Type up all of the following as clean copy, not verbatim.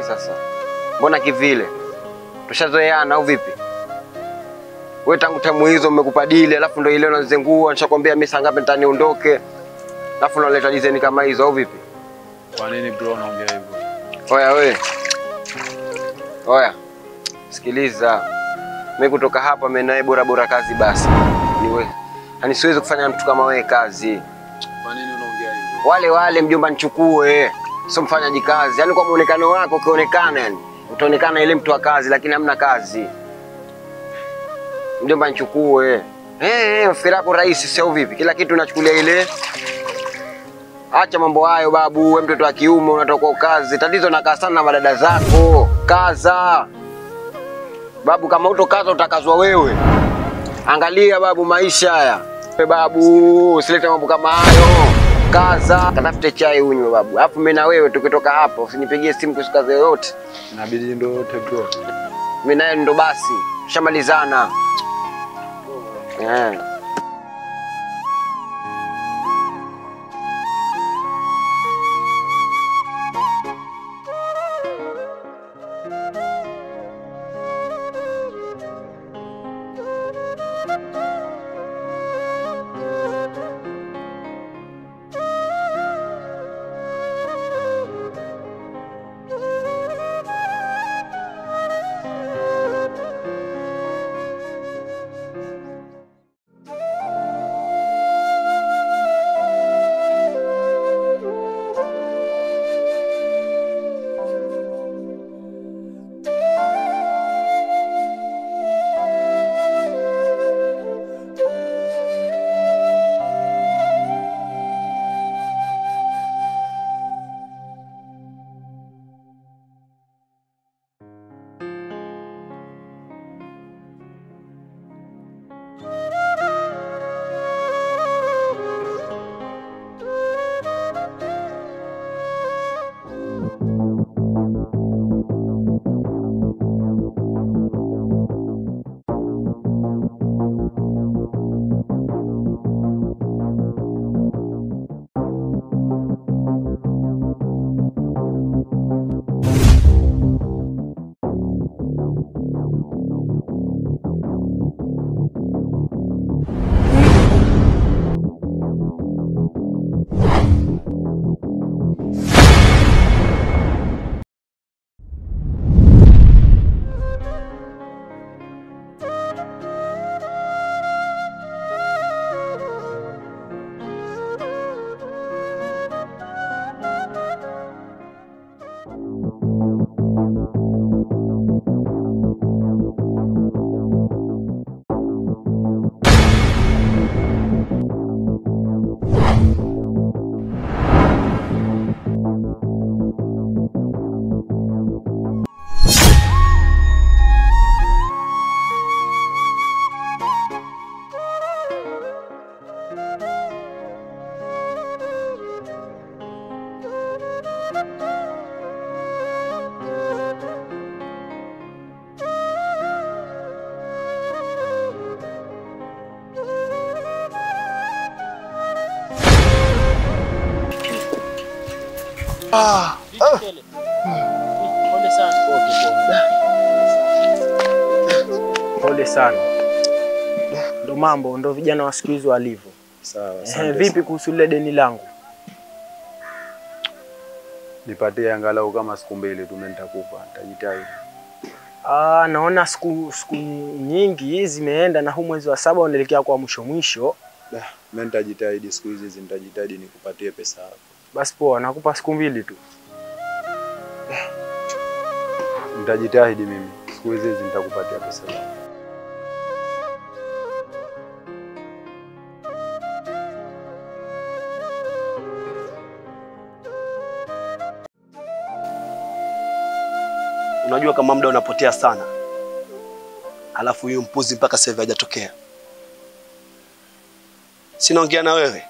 sasa? Mbona kivile? Tushazoeana au vipi? Wewe tangu tamu hizo umekupa dili, alafu ndio ile unazengua, nishakwambia mimi saa ngapi niondoke. Alafu unaleta design kama hizo au vipi? Kwa nini bro unaongea hivyo? Oya wewe. Oya. Sikiliza. Mimi kutoka hapa mimi naye bora kazi basi. Ni wewe. Yaani siwezi kufanya mtu kama wewe kazi. Kwa nini unaongea hivyo? Wale mjomba nichukue. Sio mfanyaji kazi. Yaani kwa muonekano wako ukionekana yani utaonekana ile mtu wa kazi lakini hamna kazi. Mjomba nichukue. Firako rahisi sio vipi? Kila kitu unachukulia ile. Acha mambo hayo babu, wewe mtoto wa kiume unatoka kazi. Tatizo nakaa sana na madada zako. Kaza. Babu kama utokaza utakazwa wewe. Angalia babu maisha haya. Babu, usilete mambo kama hayo. Kaza, katafute chai unywe babu. Alafu mimi na wewe tukitoka hapa usinipigie simu kusikaze yoyote. Inabidi ndio yote bro. Mimi naye ndo basi. Shamalizana. Pole sana. Ndo mambo, ndo vijana wa siku hizo walivyo. Sawa. Vipi kuhusu ile deni langu? Nipatie angalau kama siku 2 tu nitakupa, nitajitahidi. Naona siku nyingi zimeenda na huu mwezi wa 7 unaelekea kwa mwisho. Mimi nitajitahidi siku hizi nitajitahidi nikupatie pesa yako. Basi poa, nakupa siku 2 tu. Nitajitahidi mimi. Siku hizi nitakupatia pesa yako. Unajua kama muda unapotea sana. Alafu huyu mpuzi mpaka sasa hajatokea. Sinaongea na wewe,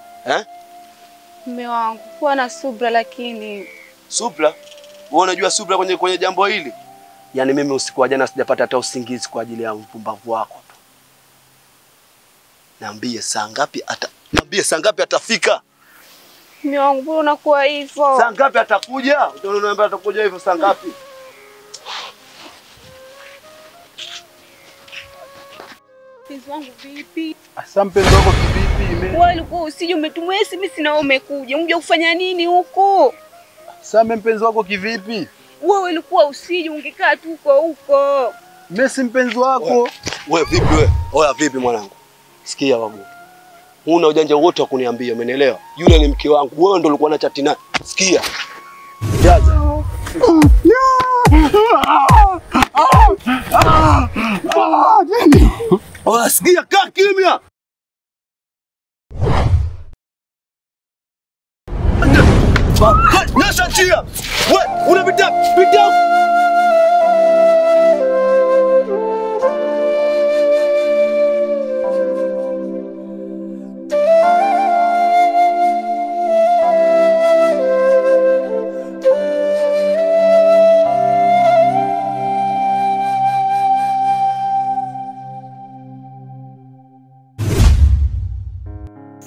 Mume wangu, kuwa na subra lakini. Subra? Wewe unajua subra kwenye jambo hili? Yaani mimi usiku wa jana sijapata hata usingizi kwa ajili ya mpumbavu wako tu. Niambie saa ngapi atafika? Mume wangu, mbona unakuwa hivyo? Saa ngapi atakuja? Unaoniambia atakuja hivyo saa ngapi? Mpenzi wangu vipi? Asa mpenzi wako kivipi? Wewe ulikuwa usije umetumwa SMS na wewe umekuja. Unje kufanya nini huko? Asa mpenzi wako kivipi? Wewe ulikuwa usije ungekaa tu huko. Mimi si mpenzi wako. Wewe vipi wewe? Oya vipi mwanangu? Sikia babu. Huna ujanja wote wa kuniambia, umenielewa? Yule ni mke wangu. Wewe ndio ulikuwa na chat naye. Sikia. Jaza. Oya sikia, kaa kimya. Nasha chia. Wewe unapita pita.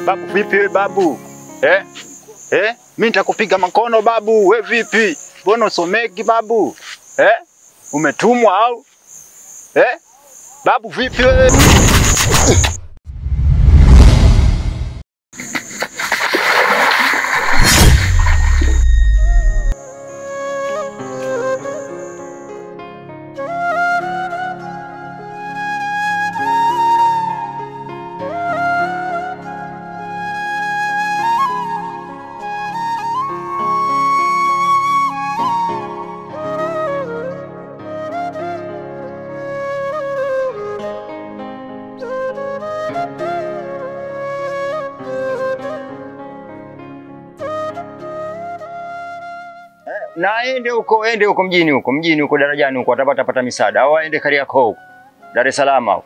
Babu vipi wewe babu? Mimi nitakupiga makono babu, wewe vipi? Mbona usomeki babu? Umetumwa au? Babu vipi wewe? Na ende huko mjini huko darajani huko atapata misaada au aende Kariakoo huko Dar es Salaam au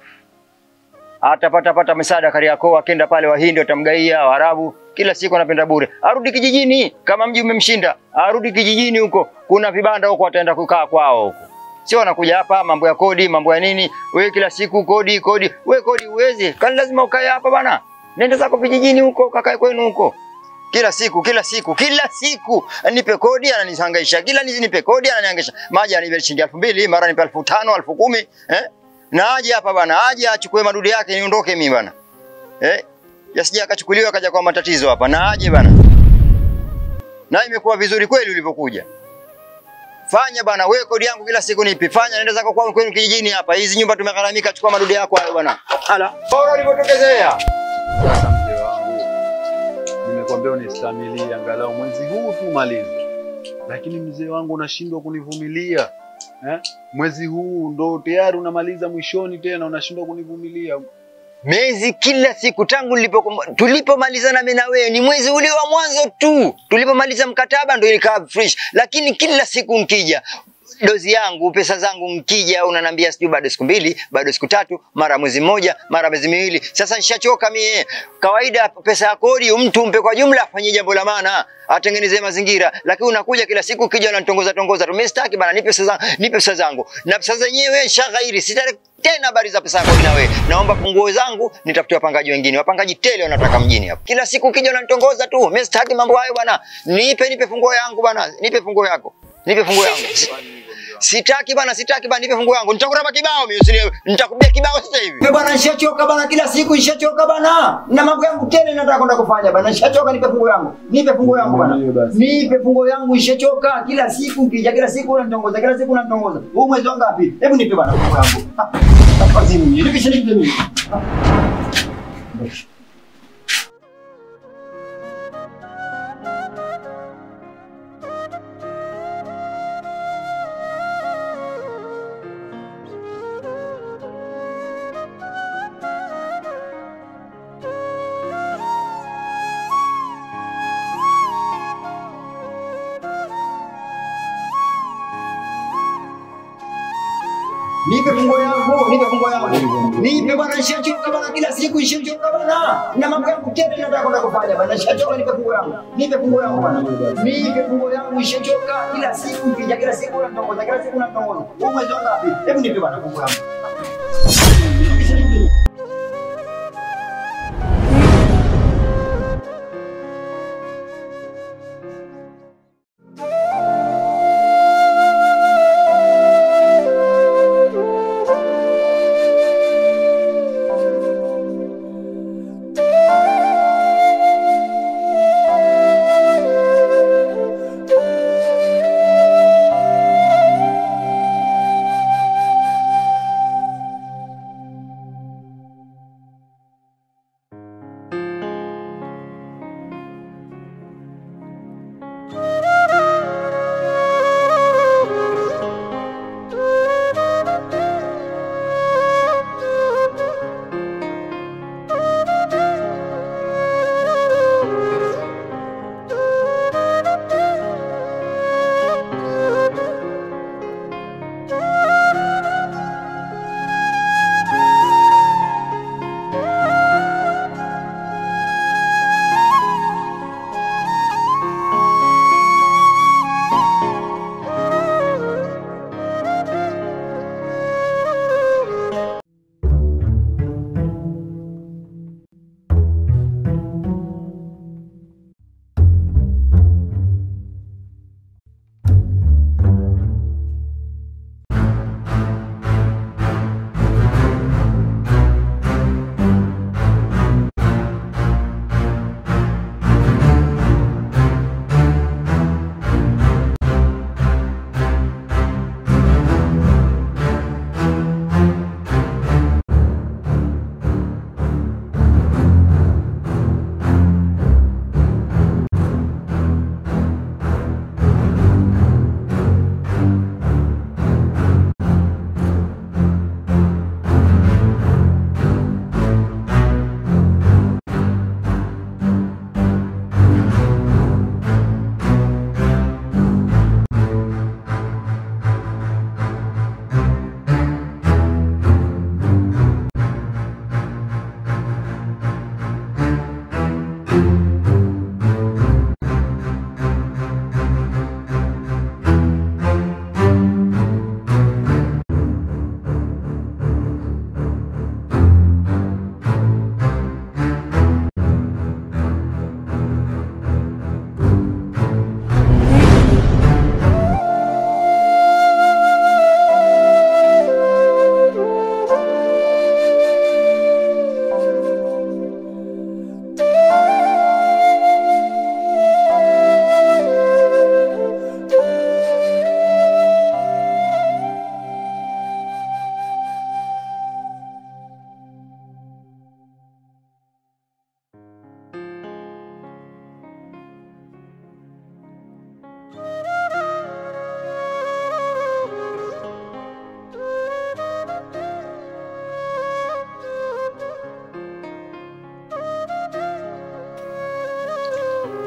atapata misaada Kariakoo, akenda pale Wahindi watamgaia, Waarabu, kila siku anapenda bure. Arudi kijijini kama mji umemshinda, arudi kijijini huko. Kuna vibanda huko ataenda kukaa kwao huko. Sio anakuja hapa mambo ya kodi, mambo ya nini? Wewe kila siku kodi. Wewe kodi uweze. Kani lazima ukae hapa bana. Nenda zako vijijini huko, kakae kwenu huko. Kila siku nipe kodi ananihangaisha. Kila nipe kodi ananihangaisha. Maji anipe shilingi 2000, mara nipe 5000, 10000, Na aje hapa bana, aje achukue madudu yake niondoke mimi bana. Yasije akachukuliwa akaja kwa matatizo hapa. Na aje bana. Na imekuwa vizuri kweli ulivyokuja. Fanya bana, wewe kodi yangu kila siku nipi. Fanya nenda zako kwao kwenu kijijini hapa. Hizi nyumba tumegharamika, chukua madudu yako hayo bana. Hala. Bora ulipotokezea. Sasa mzee wangu, nimekwambia unistamilie angalau mwezi huu tu malize. Lakini mzee wangu unashindwa kunivumilia. Mwezi huu ndo tayari unamaliza mwishoni tena unashindwa kunivumilia. Miezi kila siku tangu tulipomalizana mimi na wewe ni mwezi ule wa mwanzo tu. Tulipomaliza mkataba ndio ilikaa fresh. Lakini kila siku nkija dozi yangu, pesa zangu mkija unanambia sijui bado siku 2, bado siku 3, mara mwezi mmoja, mara miezi 2. Sasa nishachoka mimi. Kawaida pesa ya kodi mtu umpe kwa jumla afanye jambo la maana, atengeneze mazingira. Lakini unakuja kila siku ukija unanitongoza tu. Mimi sitaki bana, nipe pesa zangu. Na pesa zenyewe shaghairi, sitaki tena habari za pesa yako na wewe. Naomba funguo zangu nitafutie wapangaji wengine. Wapangaji tele wanataka mjini hapa. Kila siku ukija unanitongoza tu. Mimi sitaki mambo hayo bana. Nipe funguo yangu bana. Nipe funguo yako. Nipe funguo yangu. Sitaki bana, nipe funguo yangu. Nitakuraba kibao mimi, nitakubia kibao sasa hivi. Wewe bana, nishachoka bana, kila siku nishachoka bana. Na mambo yangu tele nataka kwenda kufanya bana. Nishachoka, nipe funguo yangu. Nipe funguo yangu bana. Nipe funguo yangu, nishachoka. Kila siku ukija, kila siku unanitongoza. Huu mwezi wangu ngapi? Hebu nipe bana funguo yangu. Tafazimu, nipe shilingi mimi. Nipe funguo yangu. Nipe bwana, nishachoka bwana, kila siku nishachoka bwana. Na mambo yangu tena nataka kwenda kufanya bwana. Nishachoka, nipe funguo yangu. Nipe funguo yangu bwana. Nipe funguo yangu, nishachoka kila siku ukija, kila siku unanitongoza. Huu mwezi wangu ngapi? Hebu nipe bwana funguo yangu.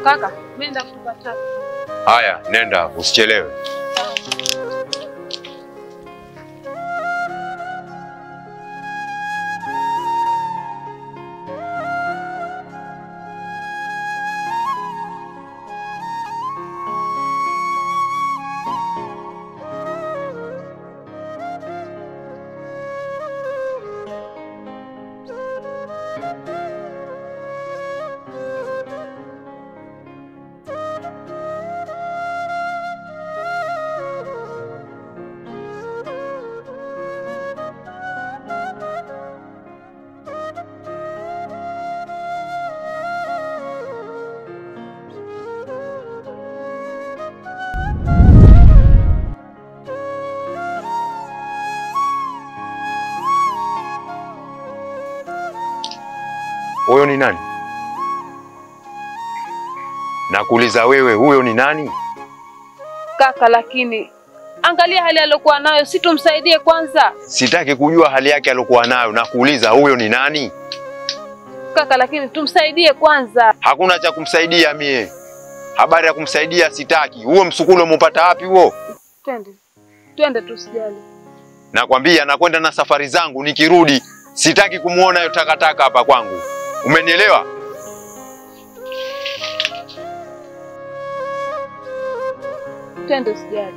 Kaka, mimi nenda kutupa taka. Haya, nenda usichelewe. Huyo ni nani? Nakuuliza wewe, huyo ni nani? Kaka, lakini angalia hali aliyokuwa nayo, si tumsaidie kwanza. Sitaki kujua hali yake aliyokuwa nayo, nakuuliza huyo ni nani? Kaka, lakini tumsaidie kwanza. Hakuna cha kumsaidia mie. Habari ya kumsaidia sitaki. Huo msukulo umepata wapi huo? Twende tusijali. Nakwambia nakwenda na safari zangu, nikirudi sitaki kumuona hiyo takataka hapa kwangu. Umenielewa? Twende usijali.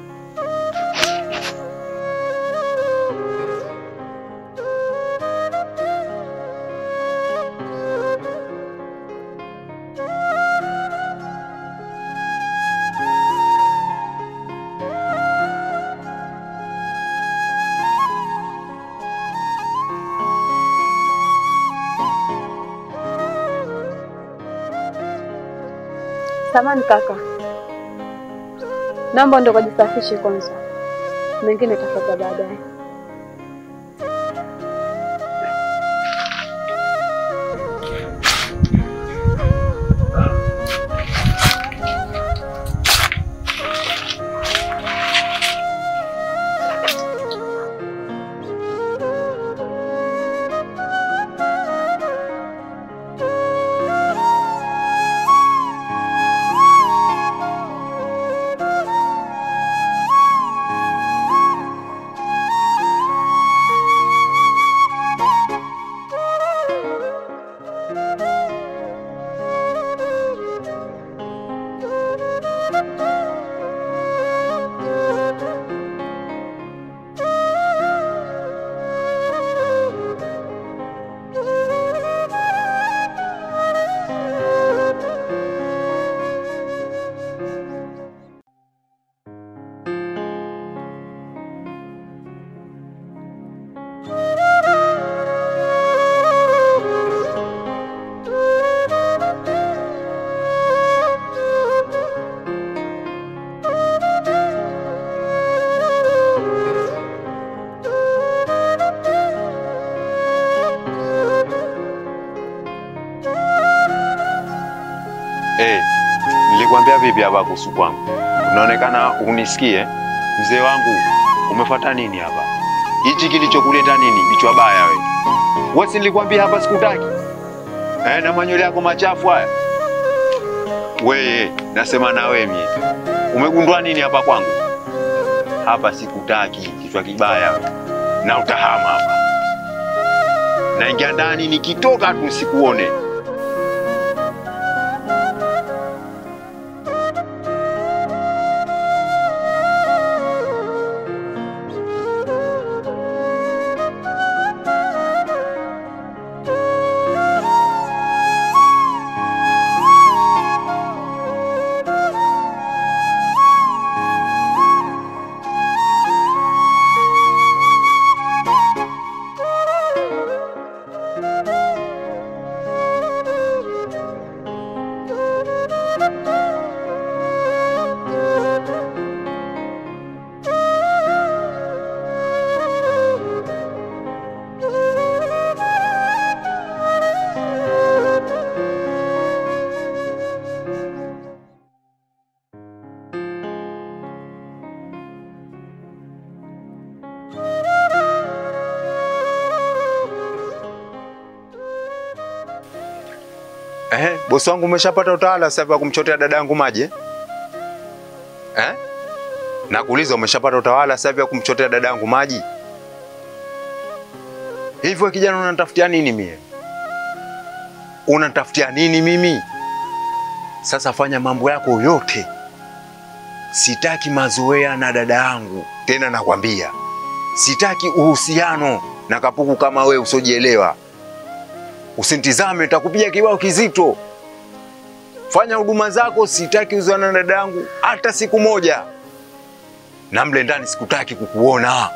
Samahani kaka, naomba ndo kujisafishe kwanza, mengine tafuta baadaye. Nilikwambia vipi hapa kuhusu kwangu? Unaonekana unisikie. Mzee wangu, umefuata nini hapa? Hichi kilichokuleta nini? Bichwa baya wewe. Wewe nilikwambia hapa sikutaki. Na manywele yako machafu haya. Wewe, nasema na wewe mimi. Umegundua nini hapa kwangu? Hapa sikutaki, kichwa kibaya wewe. Na utahama hapa. Naingia ndani, nikitoka tu sikuone. Bosi wangu umeshapata utawala sasa wa kumchotea dada yangu maji? Nakuuliza umeshapata utawala sasa wa kumchotea dada yangu maji? Hivyo kijana unanitafutia nini mimi? Unanitafutia nini mimi? Sasa fanya mambo yako yote. Sitaki mazoea na dada yangu. Tena nakwambia. Sitaki uhusiano na kapuku kama wewe usojielewa. Usinitizame nitakupiga kibao kizito. Fanya huduma zako, sitaki uzoeane na dada yangu hata siku moja. Na mle ndani sikutaki kukuona.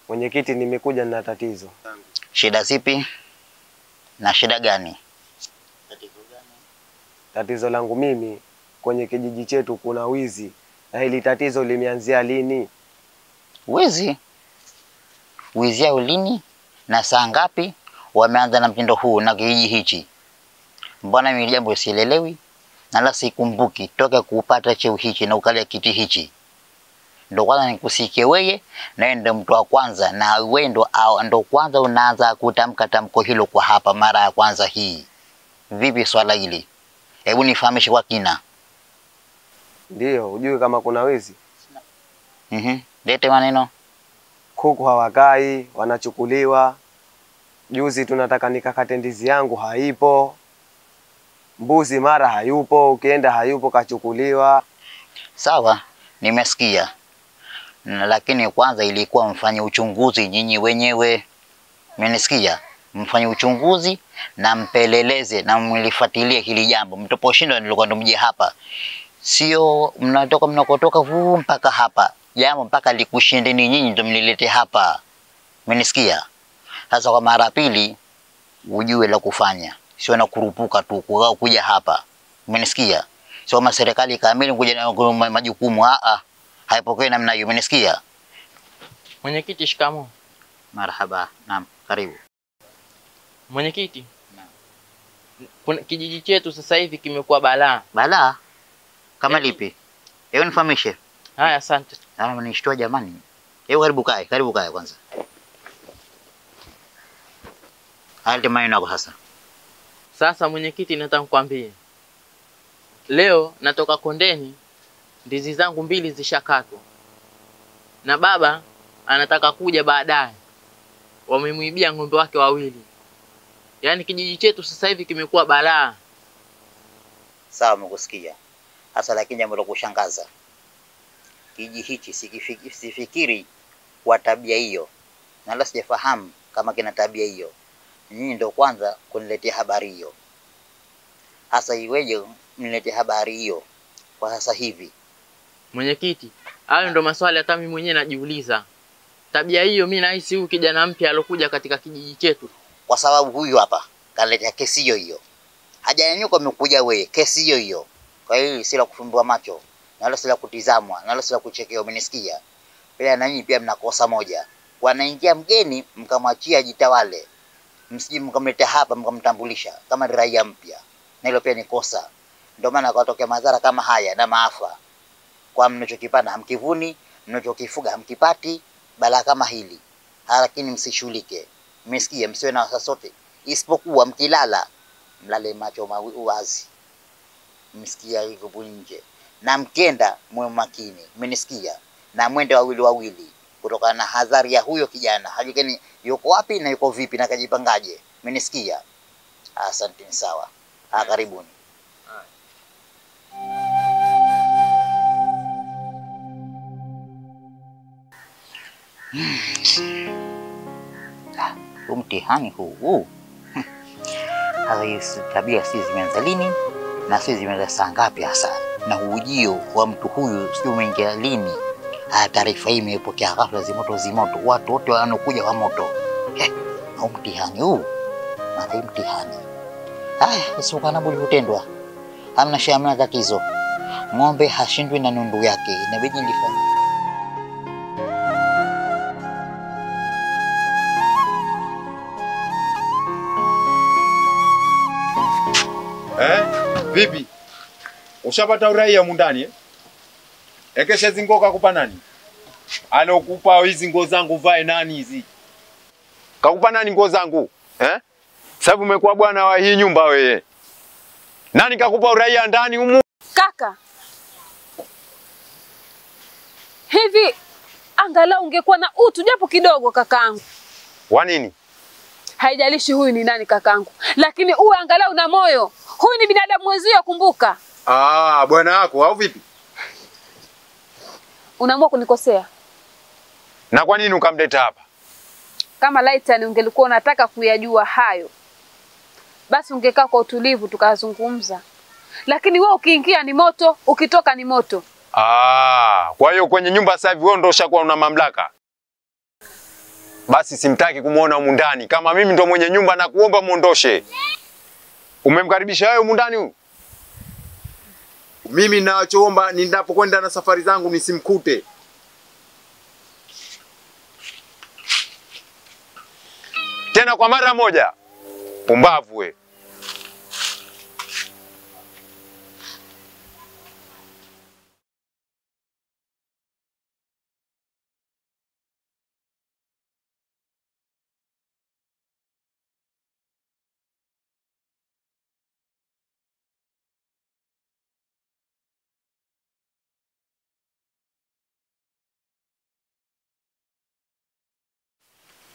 Mwenyekiti, nimekuja na tatizo. Shida zipi? Na shida gani? Tatizo langu mimi, kwenye kijiji chetu kuna wizi. Na hili tatizo limeanzia lini? Wizi? Wizi yao lini? Na saa ngapi wameanza na mtindo huu na kijiji hichi? Mbona mimi jambo sielewi? Na la sikumbuki toka kupata cheo hichi na ukalia kiti hichi. Ndo kwanza nikusikie wewe na ndo mtu wa kwanza na wewe ndo kwanza unaanza kutamka tamko hilo kwa hapa mara ya kwanza hii. Vipi swala hili? Hebu nifahamishe kwa kina. Ndio, ujue kama kuna wizi? Lete maneno. Kuku hawakai, wanachukuliwa. Juzi tunataka nikakate ndizi yangu haipo. Mbuzi mara hayupo, ukienda hayupo kachukuliwa. Sawa, nimesikia. Lakini kwanza ilikuwa mfanye uchunguzi nyinyi wenyewe. Mmenisikia? Mfanye uchunguzi na mpeleleze na mlifuatilie hili jambo. Mtaposhinda nilikuwa ndo mje hapa. Sio mnatoka mnakotoka mpaka hapa. Jambo mpaka likushindeni nyinyi ndo mnilete hapa. Mmenisikia? Sasa kwa mara pili ujue la kufanya. Sio na kurupuka tu kuja hapa. Mmenisikia? Sio kama serikali kamili kuja na majukumu haipokei namna hiyo. Mmenisikia? Mwenyekiti, shikamoo. Marhaba. Naam, karibu. Mwenyekiti. Naam. Kijiji chetu sasa hivi kimekuwa balaa. Balaa? Kama lipi? Hebu nifahamishe. Haya, asante. Mnishtua jamani. Hebu karibu kae kwanza. Hali maneno yako sasa. Sasa mwenyekiti, nataka kukwambia. Leo natoka kondeni, ndizi zangu 2 zishakatwa. Na baba anataka kuja baadaye. Wamemuibia ng'ombe wake 2. Yaani kijiji chetu sasa hivi kimekuwa balaa. Sawa, mkusikia. Sasa lakini jambo la kushangaza. Kijiji hichi sifikiri kwa tabia hiyo. Na la sijafahamu kama kina tabia hiyo. Nyinyi ndio kwanza kuniletea habari hiyo. Sasa iweje mniletea habari hiyo kwa sasa hivi? Mwenyekiti, hayo ndo maswali hata mimi mwenyewe najiuliza. Tabia hiyo mimi nahisi huyu kijana mpya alokuja katika kijiji chetu. Kwa sababu huyu hapa kaletea kesi hiyo. Hajanyanyuka amekuja wewe, kesi hiyo. Kwa hiyo si la kufumbua macho, na wala si la kutizamwa, na wala si la kuchekea. Umenisikia? Pia na nyinyi pia mnakosa moja. Wanaingia mgeni mkamwachia jitawale. Msije mkamleta hapa mkamtambulisha kama raia mpya. Na hilo pia ni kosa. Ndio maana kwatokea madhara kama haya na maafa. Kwa mnachokipanda hamkivuni, mnachokifuga hamkipati, balaa kama hili. Lakini msishughulike. Mmesikia? Msiwe na wasasote. Isipokuwa mkilala mlale macho wazi. Mmesikia hivyo nje. Na mkenda mwe makini. Mmenisikia? Na mwende wawili. Kutokana na hadhari ya huyo kijana. Hajikeni yuko wapi na yuko vipi na kajipangaje. Mmenisikia? Asante, sawa. Karibuni. Mtihani huu. Sasa hizi tabia si zimeanza lini na si zimeanza saa ngapi hasa? na ujio wa mtu huyu sio umeingia lini. Taarifa hii imepokea ghafla zimoto, watu wote wanakuja kwa moto. Au mtihani huu, mara hii mtihani. Isukana budi hutendwa. Hamna shida, hamna tatizo. Ng'ombe hashindwi na nundu yake, inabidi nilifanye. Vipi? Ushapata uraia mundani? Ekesha zingoka kupa nani? Alokupa hizi nguo zangu vae nani hizi? Kakupa nani nguo zangu? Sababu umekuwa bwana wa hii nyumba wewe. Nani kakupa uraia ndani humu? Kaka, hivi angalau ungekuwa na utu japo kidogo kakaangu. Wa nini? Haijalishi huyu ni nani kakaangu, lakini uwe angalau na moyo. Huyu ni binadamu mwenzio, kumbuka. Bwana wako au vipi? Unaamua kunikosea. Na kwa nini ukamleta hapa? Kama laitani ungelikuwa unataka kuyajua hayo, basi ungekaa kwa utulivu tukazungumza. Lakini wewe ukiingia ni moto, ukitoka ni moto. Kwa hiyo kwenye nyumba sasa hivi wewe ndio ushakuwa una mamlaka. Basi simtaki kumuona humu ndani. Kama mimi ndo mwenye nyumba na kuomba muondoshe. Umemkaribisha wewe humu ndani huyu? Mimi ninachoomba ninapokwenda na safari zangu nisimkute. Tena kwa mara moja. Pumbavu we.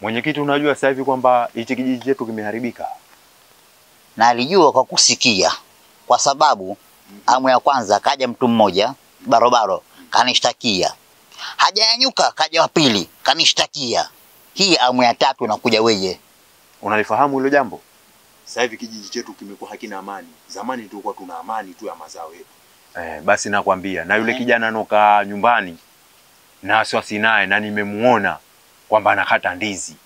Mwenyekiti, unajua sasa hivi kwamba hichi kijiji chetu kimeharibika? Na alijua kwa kusikia, kwa sababu amu ya kwanza kaja mtu mmoja barobaro kanishtakia, hajanyanyuka kaja wa pili kanishtakia, hii amu ya tatu inakuja wewe. Unalifahamu hilo jambo? Sasa hivi kijiji chetu kimekuwa hakina amani. Zamani tulikuwa tuna amani tu ya mazao yetu. Basi nakwambia, na yule kijana anoka nyumbani na wasiwasi naye, na nimemuona kwamba anakata ndizi.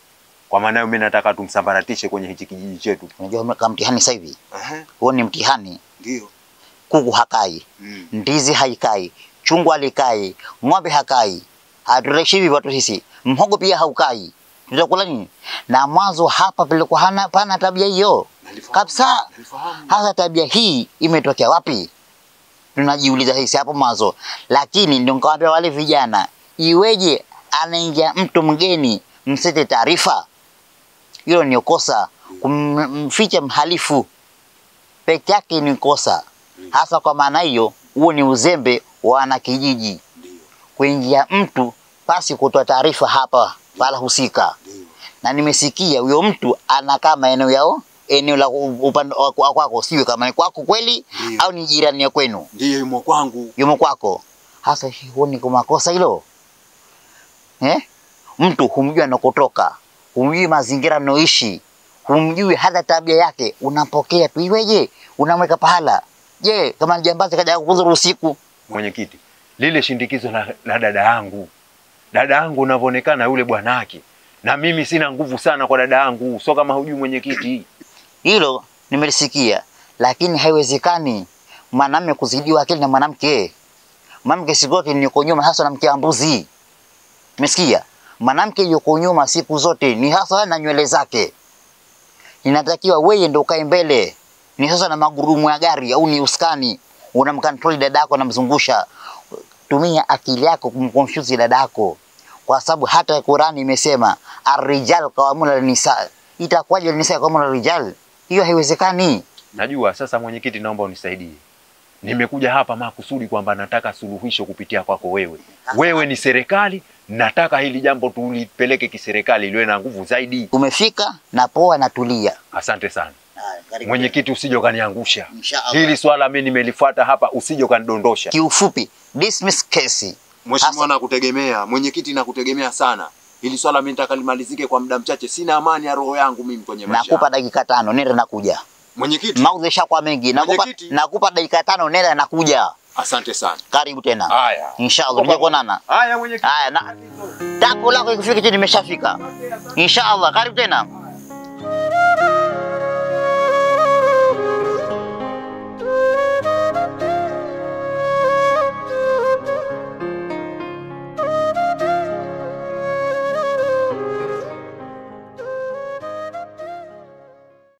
Kwa maana mimi nataka tumsambaratishe kwenye hichi kijiji chetu. Unajua kama mtihani sasa hivi? Huo ni mtihani. Ndio. Kuku hakai, ndizi haikai, chungwa halikai, ng'ombe hakai. Hatureshi hivi watu sisi. Mhogo pia haukai. Tutakula nini? Na mwanzo hapa palikuwa hana tabia hiyo. Kabisa. Hasa tabia hii imetokea wapi? Tunajiuliza hisi hapo mwanzo. Lakini ndio nikawaambia wale vijana, iweje anaingia mtu mgeni msete taarifa? Hilo ni kosa. Kumficha mhalifu peke yake ni kosa. Hasa kwa maana hiyo, huo ni uzembe wa wanakijiji. Kuingia mtu pasi kutoa taarifa hapa wala husika. Na nimesikia huyo mtu anakaa maeneo yao, eneo la upande kwako, sio kama ni kwako kweli au ni jirani ya kwenu. Ndio, yumo kwangu. Yumo kwako. Hasa huo ni kwa makosa hilo. Mtu humjui anakotoka, humjui mazingira anaoishi, humjui hata tabia yake, unampokea tu iweje? Unamweka pahala. Je, kama ni jambazi kaja kukuzuru usiku? Mwenyekiti, lile shindikizo la dada yangu. Dada yangu unavyoonekana yule bwanake. Na mimi sina nguvu sana kwa dada yangu. Sio kama hujui mwenyekiti. Hilo nimelisikia, lakini haiwezekani mwanamume kuzidiwa akili na mwanamke. Mwanamke sigote ni yuko nyuma, hasa na mke wa mbuzi. Umesikia? Mwanamke yuko nyuma siku zote, ni hasa na nywele zake. Inatakiwa wewe ndio ukae mbele. Ni hasa na magurudumu ya gari au ni uskani, unamcontrol dadako na mzungusha. Tumia akili yako kumconfuse dadako. Kwa sababu hata Qur'ani imesema ar-rijal qawwamuna nisa. Itakuwaje nisa qawwamuna rijal? Hiyo haiwezekani. Najua. Sasa mwenyekiti, naomba unisaidie. Nimekuja hapa makusudi kwamba nataka suluhisho kupitia kwako wewe. Wewe ni serikali, nataka hili jambo tulipeleke kiserikali liwe na nguvu zaidi. Umefika na poa na tulia. Asante sana. Mwenyekiti, usije ukaniangusha. Hili swala mimi nimelifuata hapa, usije ukanidondosha. Kiufupi, dismiss case. Mheshimiwa, nakutegemea. Mwenyekiti, nakutegemea sana. Hili swala mimi nataka limalizike kwa muda mchache. Sina amani ya roho yangu mimi kwenye maisha. Nakupa dakika 5 nenda nakuja. Mwenyekiti. Maudhi yashakuwa mengi. Nakupa dakika 5 nenda nakuja. Asante sana. Karibu tena. Haya. Inshallah tutaonana. Haya mwenyekiti. Haya na tako lako ikifika chini nimeshafika. Inshallah karibu tena.